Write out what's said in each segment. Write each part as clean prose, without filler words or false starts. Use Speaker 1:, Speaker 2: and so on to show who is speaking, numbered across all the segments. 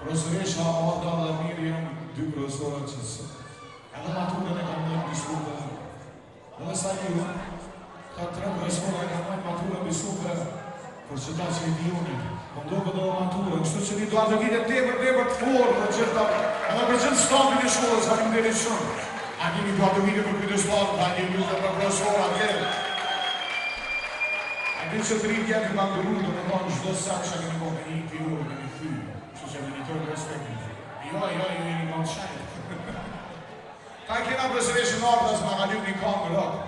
Speaker 1: Profesoresha Amanda dhe Miriam, dy profesora që edhe maturën e kam nëjë diskute. Edhe sa një ka 3 profesora e kam nëjë maturën diskute për që ta që i dihuni. Më ndohë edhe maturën, kështu që një do atë vite tepër të forë për gjitha, edhe për gjithë stafin e shkollës, ka një mderi shumë. A një do atë vite për këtë stafin, a një lutë për profesora, vjerë. A një që të rritë jetë nga ndërru, të në tonë gjdo sakë që këni kohë një pirurë, këni thyë. Që me një tërë respektin. Jo, një një shajtë. Ka kena presideshën ardhës më nga një një kamë rëtë.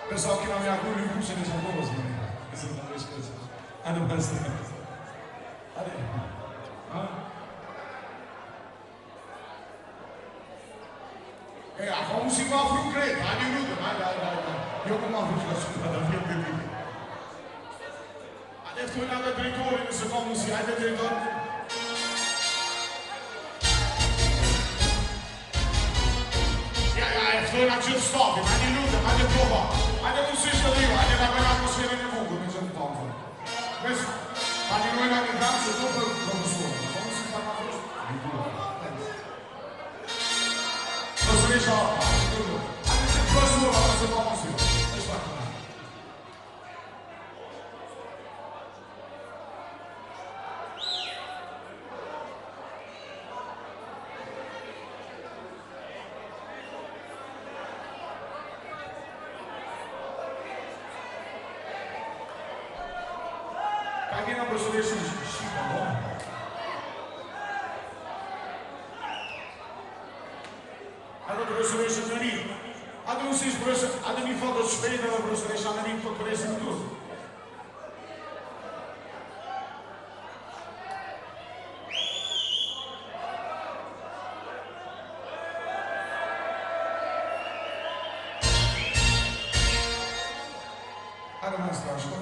Speaker 1: Pensavo che non mi ha quello in cui se ne sapevo sbagliare. Questo non riesco a dire. Hanno perso. Como se igual para o crente, eu como uma frustração da minha bebida. Deve ter olhado a diretora nessa música, a diretora. Foi na tio stop, ma di luta, ma di prova, ma di un senso di ma di la bella atmosfera nel mondo, non c'è tanto. Questo, ma di noi anche tanto dopo il professore, ma come si fa una cosa? Di culo. Non si riesce a fare, anche se il professore non si fa così. Alguém não gostou desse Chico, bom? Agora gostou desse nariz. Agora não sei se por isso, agora me falta suspeita, agora gostou desse nariz para parecer tudo. Agora mais fácil.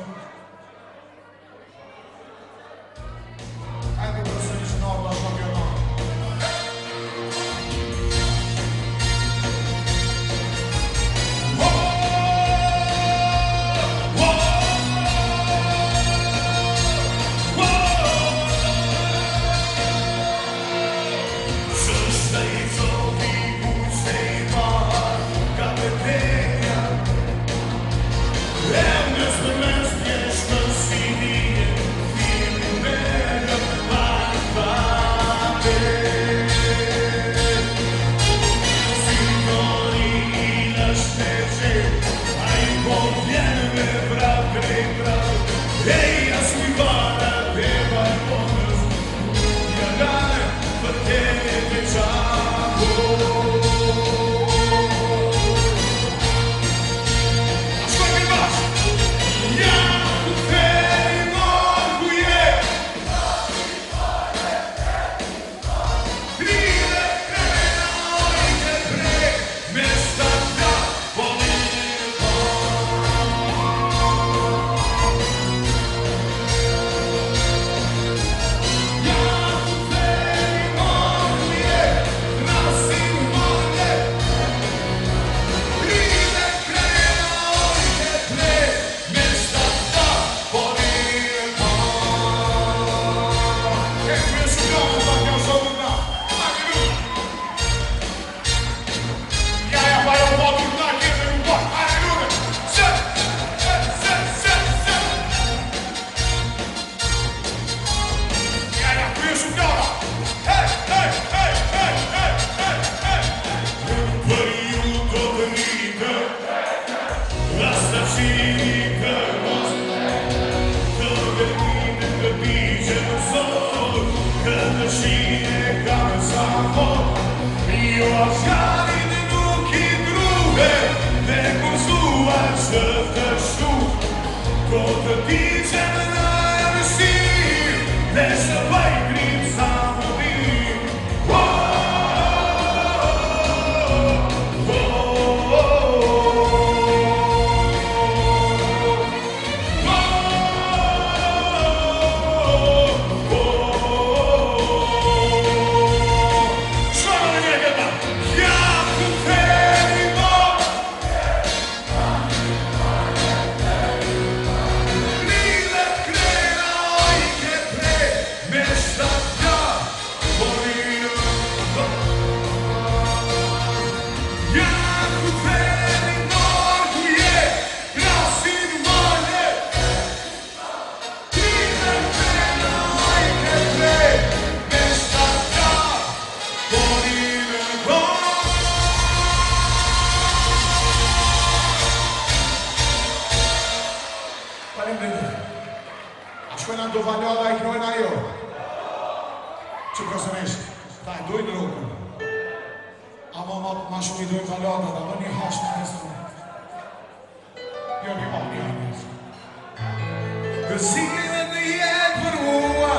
Speaker 1: Gëzime në jetë për mua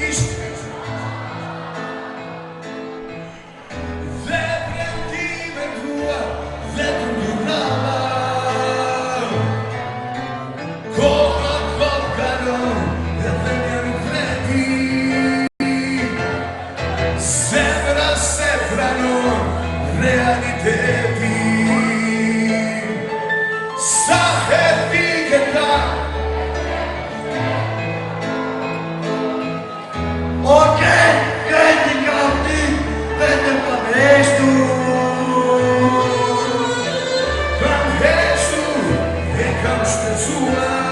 Speaker 1: ishte dhe premtime tua dhe të ndurama koha kanon edhe një rëfleti zemra se pranon realiteti sa herë ke ta
Speaker 2: Okej, këtë kam ty, vetëm pa breshtu
Speaker 1: Kam heshtu e kam shpezuar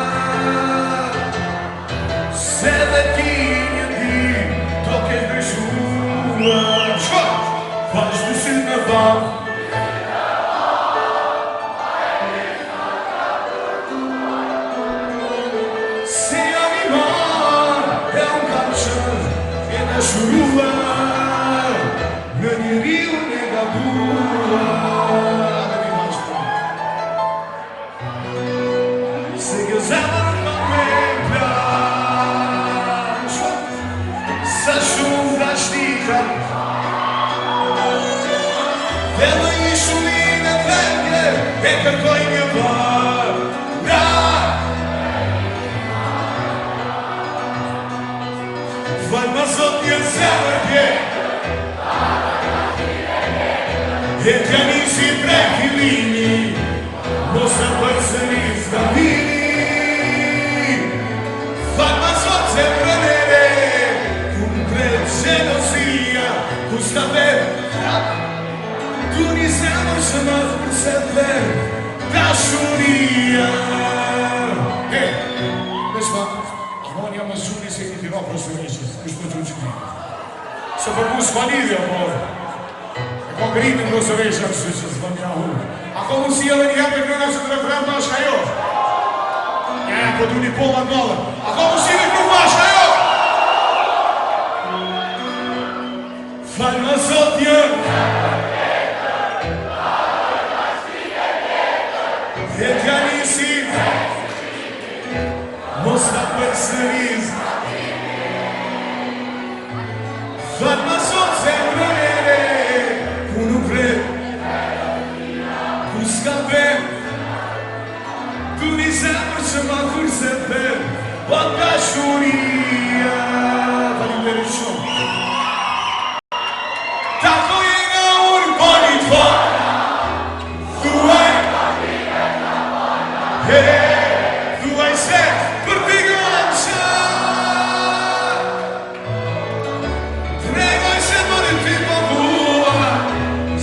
Speaker 1: Se dhe ti një dit to ke ndryshuar Shko, falë shtysit me vam Si jam i marë e unë kam shërë e në shuruar Në njeriu në gabuar Se kjo zemër ka me plan Sa shumë vrashtika Dhe më i shumin e venge E kërkoj një varë Falë më zot një zemër tje E t'ja nisi prej fillimi Mos të përsëris të vini Falë më zot zemrën e re Ku më krejt gjelosia Ku s'ta vet Tu një zemër që më thë se vet Dashuria Vesh ma Amon jam më zhuni se një tira prosërishës Kështë për që një Se për mu s'falidhja po E ko grimin prosërishë Kështë që s'bën një ahur Ako mu si edhe një jepe kërëna që të refren bashka jo Ja, po du një pola në nëllë Ako mu si dhe kërë bashka jo Falë më zot jëm E t'ja nisi Mos ta përsëris Falë më zot zemrën e re Ku nuk vret Ku s'ka vet Tu një zemër që ma kur se vet Pa dashuria Faleminderit shumë Takoj e nga unë po një t'fa Thuaj Thuaj se për t'i gëllëm qa Tregoj se për t'i po mua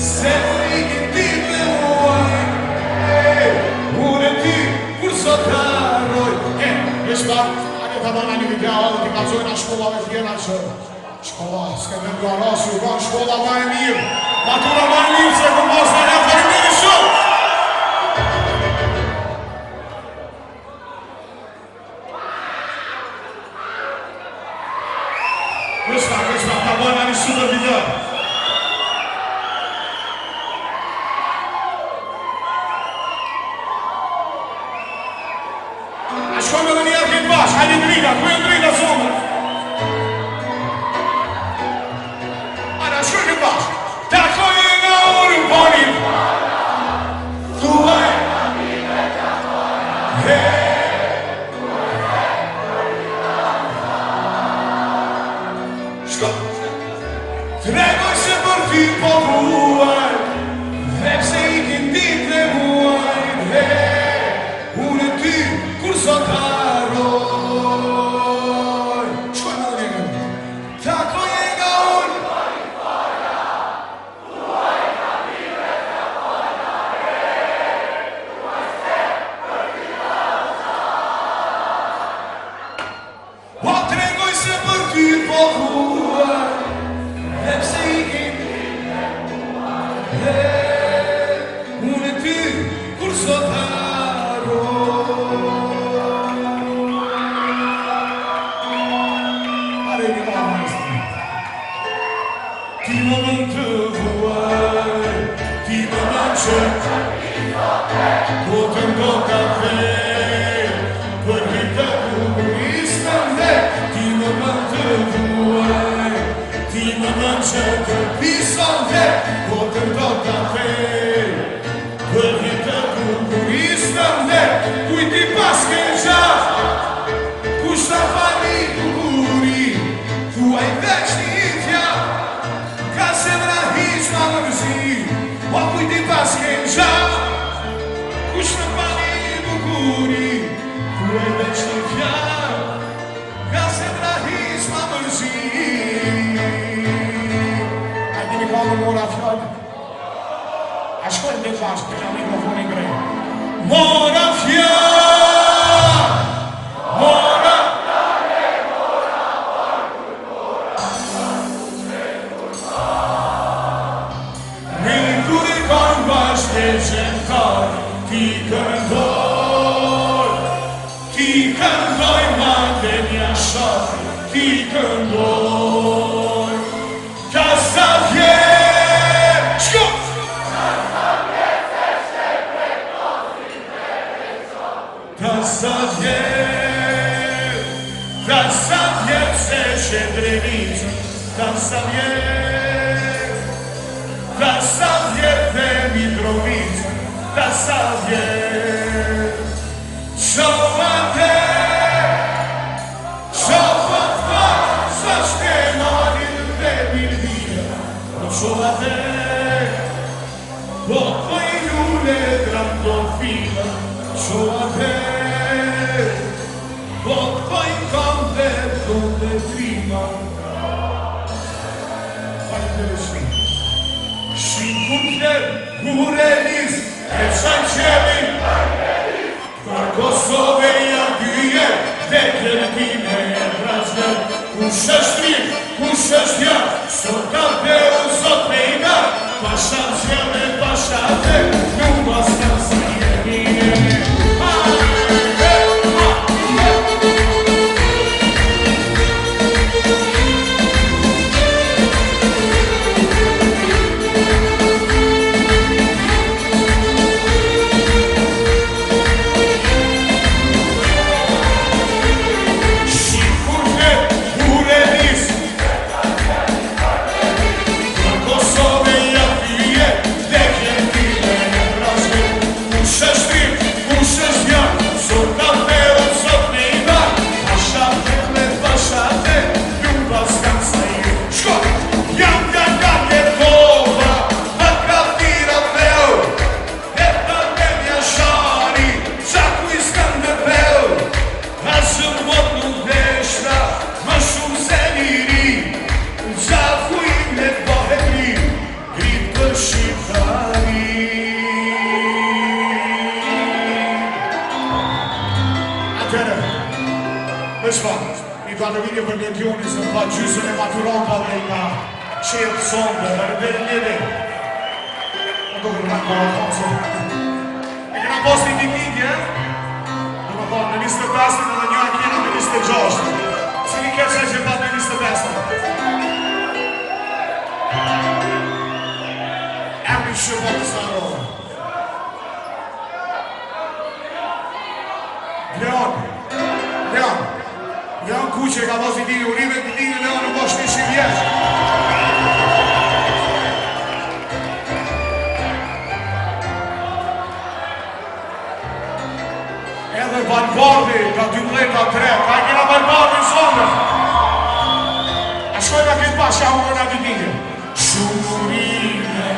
Speaker 1: Se për i këti të muaj Unë e ti kur sot harroj E shpat, ane të dana një video Dhe t'i kalzojnë a shkollave tjera që Shkolla, s'ke me nga rasi u ban shkolla ma e mirë Matura ma e mirë se për mos në një faleminderit shumë Kështa, ta bojnë një super video A shkojmë edhe njerë këtë bashkë, hajde drita, ku e drita zonë A shkojmë këtë bashkë Takoj e nga unë ponin Thuaj Tregoj se për ty po vuaj Dhe pse i këndi të muaj Unë e ty kur sot harroj Shkoj në dhe një Takoj e nga unë Thuaj nga vive të pojna Thuaj se për ty po vuaj O tregoj se për ty po vuaj Dhe pse i këndi të muaj Unë e ty kur sot harroj Are një maestri Ti më mën të vuaj Ti më mën që Po të ndo kafe Për hitë të bukurin që të pison dhe po të do kafe. Për hitë kulturistën dhe kujti pas ke gjatë. Kushta fani kulturi, tuaj veç një tja. Ka se vrahish ma mërzi, o kujti pas ke gjatë. Kushta fani kulturi, tuaj veç një tja. Ka se vrahish ma mërzi. A dini ka më mora fjallë? A shkojnë dhe bashkë, të kam mikrofonin grej. Mora fjallë! Mora! Rindur i kanë bashkë e qëntar, ti këndoj, ti këndoj ma dhe një shak, ti këndoj. Ka sa vjerë, shko! Ka sa vjerë se shedrenicë, ka sa vjerë dhe Mitrovicë, ka sa vjerë. Qovate, qovate, sa shkenarin dhe Milvija. Qovate, po i lule drandofila. Qovate, po i kam dhe të trima. Shqinë kur klerë, kur e nis, e qaj qemi. Për Kosove ja dyje, dhe kërtime e prazgër. Kush është mirë, kush është jarë, sot ka beru, sot me i darë. Pashat qeme, pashate, nuk pas ka së jemi. I do në vidje për legionin se pa gjysën e maturantave nga qetë sonde, dhe rëbërë njëri. Në do kërë në kërë se... E këna post një vikingje, në më thonë, në 25 dhe njëra kjena në 26. Si një kërë që pat në 25. Emri shërbot të sarove. Leon. Leon Kuqe ka pas i dini urive, të dini Leon në bosh 100 vjeç. Edhe Valbardi ka 12-3, ka e kena Valbardi në sonde. A shkojnë a këtë pas, ja unë në të dini. Shumurime,